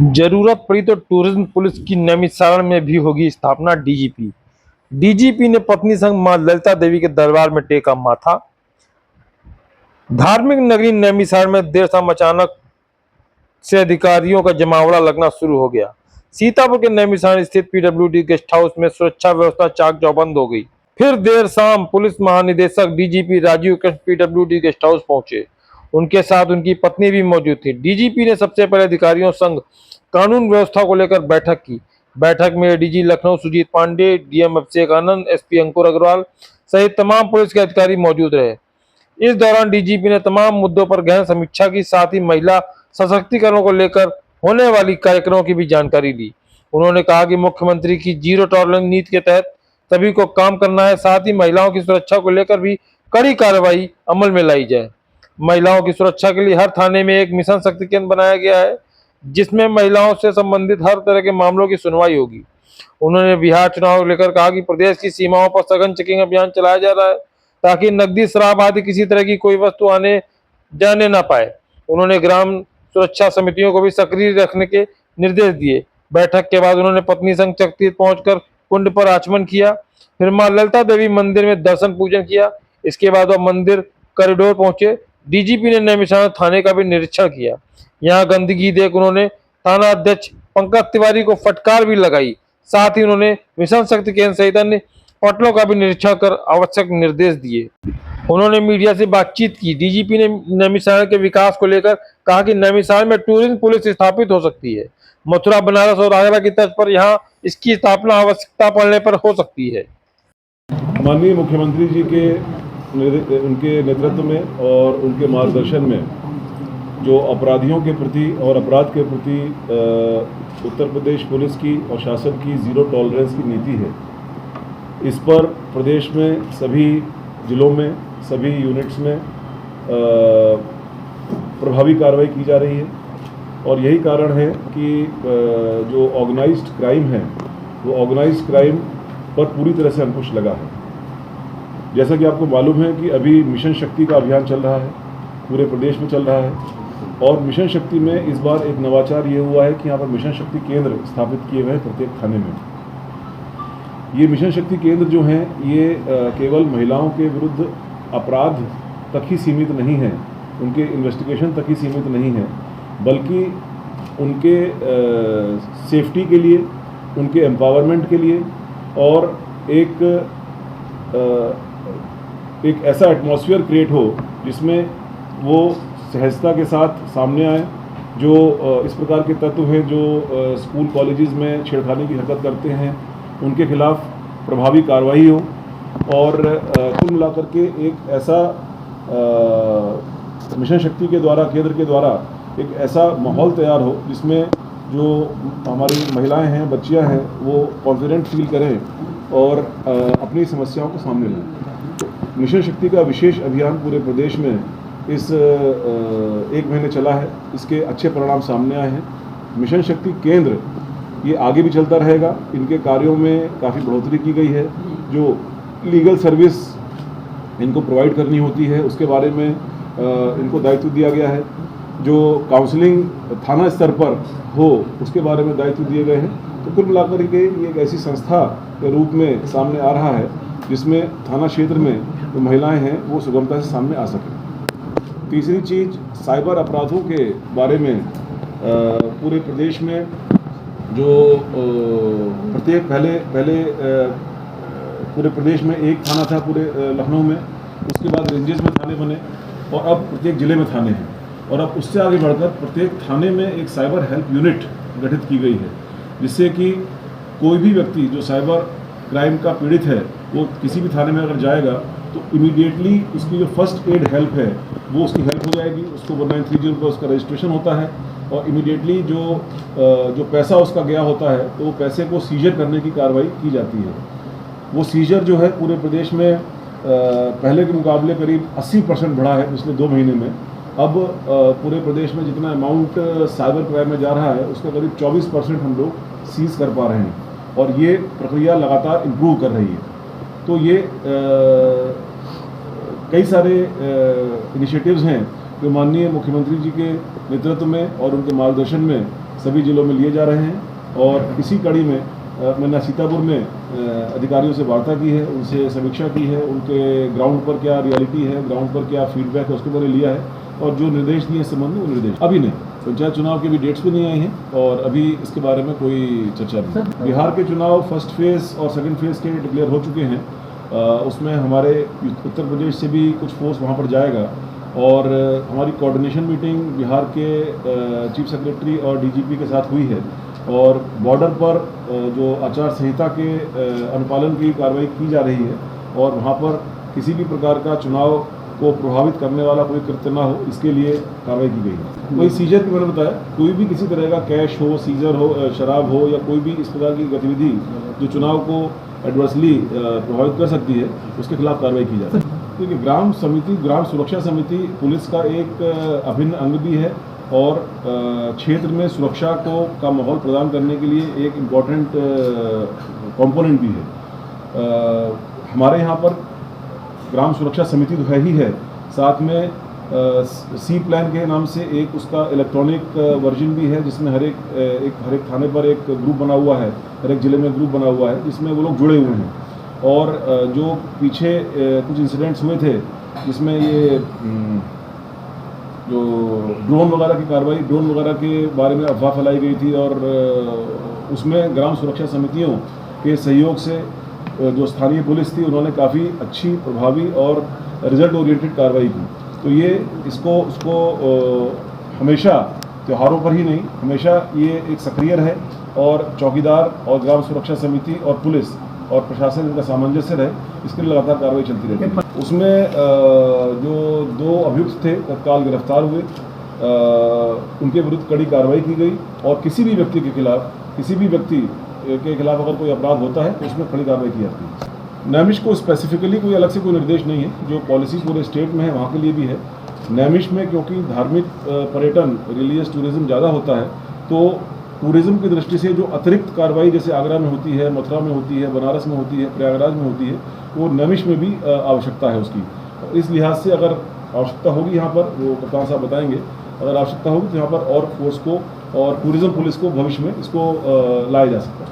जरूरत पड़ी तो टूरिज्म पुलिस की नैमिषारण में भी होगी स्थापना। डीजीपी डीजीपी ने पत्नी संग मां ललिता देवी के दरबार में टेका माथा। धार्मिक नगरी नैमिषारण में देर शाम अचानक से अधिकारियों का जमावड़ा लगना शुरू हो गया। सीतापुर के नैमिषारण स्थित पीडब्ल्यूडी गेस्ट हाउस में सुरक्षा व्यवस्था चाक चौबंद हो गई। फिर देर शाम पुलिस महानिदेशक DGP Rajiv Krishna PWD guest house पहुंचे। उनके साथ उनकी पत्नी भी मौजूद थी। डीजीपी ने सबसे पहले अधिकारियों संग कानून व्यवस्था को लेकर बैठक की। बैठक में ADG Lucknow Sujit Pandey, DM Abhishek Anand, SP अंकुर अग्रवाल सहित तमाम पुलिस के अधिकारी मौजूद रहे। इस दौरान डीजीपी ने तमाम मुद्दों पर गहन समीक्षा की, साथ ही महिला सशक्तिकरण को लेकर होने वाली कार्यक्रमों की भी जानकारी ली। उन्होंने कहा कि मुख्यमंत्री की जीरो टॉलरेंस नीति के तहत सभी को काम करना है, साथ ही महिलाओं की सुरक्षा को लेकर भी कड़ी कार्रवाई अमल में लाई जाए। महिलाओं की सुरक्षा के लिए हर थाने में एक मिशन शक्ति केंद्र बनाया गया है, जिसमें महिलाओं से संबंधित हर तरह के मामलों की सुनवाई होगी। उन्होंने बिहार चुनाव को लेकर कहा कि प्रदेश की सीमाओं पर सघन चेकिंग अभियान चलाया जा रहा है, ताकि नकदी, शराब आदि किसी तरह की कोई वस्तु आने जाने ना पाए। उन्होंने ग्राम सुरक्षा समितियों को भी सक्रिय रखने के निर्देश दिए। बैठक के बाद उन्होंने पत्नी संग शक्ति पहुंचकर कुंड पर आचमन किया। फिर मां ललिता देवी मंदिर में दर्शन पूजन किया। इसके बाद वह मंदिर कॉरिडोर पहुंचे। डीजीपी ने नैमिषारण थाने का भी निरीक्षण किया। यहाँ गंदगी देख उन्होंने थाना अध्यक्ष पंकज तिवारी को फटकार भी लगाई। साथ ही उन्होंने मिशन शक्ति केंद्र सहित अन्य होटलों का भी निरीक्षण कर आवश्यक निर्देश दिए। उन्होंने मीडिया से बातचीत की। डीजीपी ने नैमिषारण के विकास को लेकर कहा कि नैमिषारण में टूरिज्म पुलिस स्थापित हो सकती है। मथुरा, बनारस और आगरा की तर्ज पर यहाँ इसकी स्थापना आवश्यकता पड़ने पर हो सकती है। माननीय मुख्यमंत्री जी के उनके नेतृत्व में और उनके मार्गदर्शन में जो अपराधियों के प्रति और अपराध के प्रति उत्तर प्रदेश पुलिस की और शासन की जीरो टॉलरेंस की नीति है, इस पर प्रदेश में सभी जिलों में, सभी यूनिट्स में प्रभावी कार्रवाई की जा रही है। और यही कारण है कि जो ऑर्गेनाइज्ड क्राइम है, वो ऑर्गेनाइज्ड क्राइम पर पूरी तरह से अंकुश लगा है। जैसा कि आपको मालूम है कि अभी मिशन शक्ति का अभियान चल रहा है, पूरे प्रदेश में चल रहा है। और मिशन शक्ति में इस बार एक नवाचार ये हुआ है कि यहाँ पर मिशन शक्ति केंद्र स्थापित किए गए हैं प्रत्येक थाने में। ये मिशन शक्ति केंद्र जो हैं, ये केवल महिलाओं के विरुद्ध अपराध तक ही सीमित नहीं है, उनके इन्वेस्टिगेशन तक ही सीमित नहीं है, बल्कि उनके सेफ्टी के लिए, उनके एम्पावरमेंट के लिए और एक ऐसा एटमॉस्फेयर क्रिएट हो जिसमें वो सहजता के साथ सामने आए। जो इस प्रकार के तत्व हैं जो स्कूल कॉलेजेस में छेड़खानी की हरकत करते हैं, उनके खिलाफ प्रभावी कार्रवाई हो। और कुल मिलाकर के एक ऐसा मिशन शक्ति के द्वारा, केंद्र के द्वारा एक ऐसा माहौल तैयार हो जिसमें जो हमारी महिलाएं हैं, बच्चियां हैं, वो कॉन्फिडेंट फील करें और अपनी समस्याओं को सामने लाएं। मिशन शक्ति का विशेष अभियान पूरे प्रदेश में इस 1 महीने चला है। इसके अच्छे परिणाम सामने आए हैं। मिशन शक्ति केंद्र ये आगे भी चलता रहेगा। इनके कार्यों में काफ़ी बढ़ोतरी की गई है। जो लीगल सर्विस इनको प्रोवाइड करनी होती है, उसके बारे में इनको दायित्व दिया गया है। जो काउंसलिंग थाना स्तर पर हो, उसके बारे में दायित्व दिए गए हैं। तो कुल मिलाकर के ये एक ऐसी संस्था के रूप में सामने आ रहा है जिसमें थाना क्षेत्र में जो महिलाएं हैं वो सुगमता से सामने आ सकें। तीसरी चीज़, साइबर अपराधों के बारे में पूरे प्रदेश में जो प्रत्येक पहले पूरे प्रदेश में एक थाना था पूरे लखनऊ में, उसके बाद रेंजेस में थाने बने और अब प्रत्येक ज़िले में थाने हैं। और अब उससे आगे बढ़कर प्रत्येक थाने में एक साइबर हेल्प यूनिट गठित की गई है, जिससे कि कोई भी व्यक्ति जो साइबर क्राइम का पीड़ित है वो किसी भी थाने में अगर जाएगा तो इमीडिएटली उसकी जो फर्स्ट एड हेल्प है वो उसकी हेल्प हो जाएगी। उसको 1930 पर उसका रजिस्ट्रेशन होता है और इमीडिएटली जो पैसा उसका गया होता है तो वो पैसे को सीजर करने की कार्रवाई की जाती है। वो सीजर जो है पूरे प्रदेश में पहले के मुकाबले करीब 80% बढ़ा है पिछले 2 महीने में। अब पूरे प्रदेश में जितना अमाउंट साइबर क्राइम में जा रहा है उसका करीब 24% हम लोग सीज कर पा रहे हैं और ये प्रक्रिया लगातार इम्प्रूव कर रही है। तो ये कई सारे इनिशिएटिव्स हैं जो माननीय मुख्यमंत्री जी के नेतृत्व में और उनके मार्गदर्शन में सभी जिलों में लिए जा रहे हैं। और इसी कड़ी में मैंने सीतापुर में अधिकारियों से वार्ता की है, उनसे समीक्षा की है, उनके ग्राउंड पर क्या रियलिटी है, ग्राउंड पर क्या फीडबैक है, उसके मैंने लिया है। और जो निर्देश दिए इस संबंध में, वो निर्देश अभी नहीं, पंचायत चुनाव की भी डेट्स भी नहीं आई हैं और अभी इसके बारे में कोई चर्चा नहीं। बिहार के चुनाव फर्स्ट फेज़ और सेकंड फेज़ के डिक्लेयर हो चुके हैं। उसमें हमारे उत्तर प्रदेश से भी कुछ फोर्स वहाँ पर जाएगा और हमारी कोऑर्डिनेशन मीटिंग बिहार के चीफ सेक्रेटरी और डीजीपी के साथ हुई है। और बॉर्डर पर जो आचार संहिता के अनुपालन की कार्रवाई की जा रही है और वहाँ पर किसी भी प्रकार का चुनाव को प्रभावित करने वाला कोई कृत्य ना हो, इसके लिए कार्रवाई की गई है। कोई सीजर की मैंने बताया, कोई भी किसी तरह का कैश हो, सीजर हो, शराब हो या कोई भी इस प्रकार की गतिविधि जो चुनाव को एडवर्सली प्रभावित कर सकती है, उसके खिलाफ कार्रवाई की जाती है। क्योंकि ग्राम समिति, ग्राम सुरक्षा समिति पुलिस का एक अभिन्न अंग भी है और क्षेत्र में सुरक्षा का माहौल प्रदान करने के लिए एक इम्पॉर्टेंट कंपोनेंट भी है। हमारे यहाँ पर ग्राम सुरक्षा समिति तो है ही है, साथ में सी प्लान के नाम से एक उसका इलेक्ट्रॉनिक वर्जन भी है, जिसमें हर एक थाने पर एक ग्रुप बना हुआ है, हर एक ज़िले में ग्रुप बना हुआ है, जिसमें वो लोग जुड़े हुए हैं। और जो पीछे कुछ इंसिडेंट्स हुए थे जिसमें ये जो ड्रोन वगैरह की कार्रवाई, ड्रोन वगैरह के बारे में अफवाह फैलाई गई थी और उसमें ग्राम सुरक्षा समितियों के सहयोग से जो स्थानीय पुलिस थी उन्होंने काफ़ी अच्छी, प्रभावी और रिजल्ट ओरिएंटेड कार्रवाई की। तो ये उसको हमेशा त्योहारों पर ही नहीं, हमेशा ये एक सक्रिय रहे और चौकीदार और ग्राम सुरक्षा समिति और पुलिस और प्रशासन इनका सामंजस्य रहे, इसके लिए लगातार कार्रवाई चलती रहती है। उसमें जो 2 अभियुक्त थे तत्काल गिरफ्तार हुए, उनके विरुद्ध कड़ी कार्रवाई की गई और किसी भी व्यक्ति के खिलाफ अगर कोई अपराध होता है तो उसमें कड़ी कार्रवाई की जाती है। नैमिष को स्पेसिफिकली कोई अलग से कोई निर्देश नहीं है, जो पॉलिसी पूरे स्टेट में है वहाँ के लिए भी है। नैमिष में क्योंकि धार्मिक पर्यटन, रिलीजियस टूरिज्म ज़्यादा होता है, तो टूरिज्म की दृष्टि से जो अतिरिक्त कार्रवाई जैसे आगरा में होती है, मथुरा में होती है, बनारस में होती है, प्रयागराज में होती है, वो नैमिष में भी आवश्यकता है उसकी। इस लिहाज से अगर आवश्यकता होगी यहाँ पर, वो कप्तान साहब बताएंगे, अगर आवश्यकता होगी तो यहाँ पर और फोर्स को और टूरिज्म पुलिस को भविष्य में इसको लाया जा सकता है।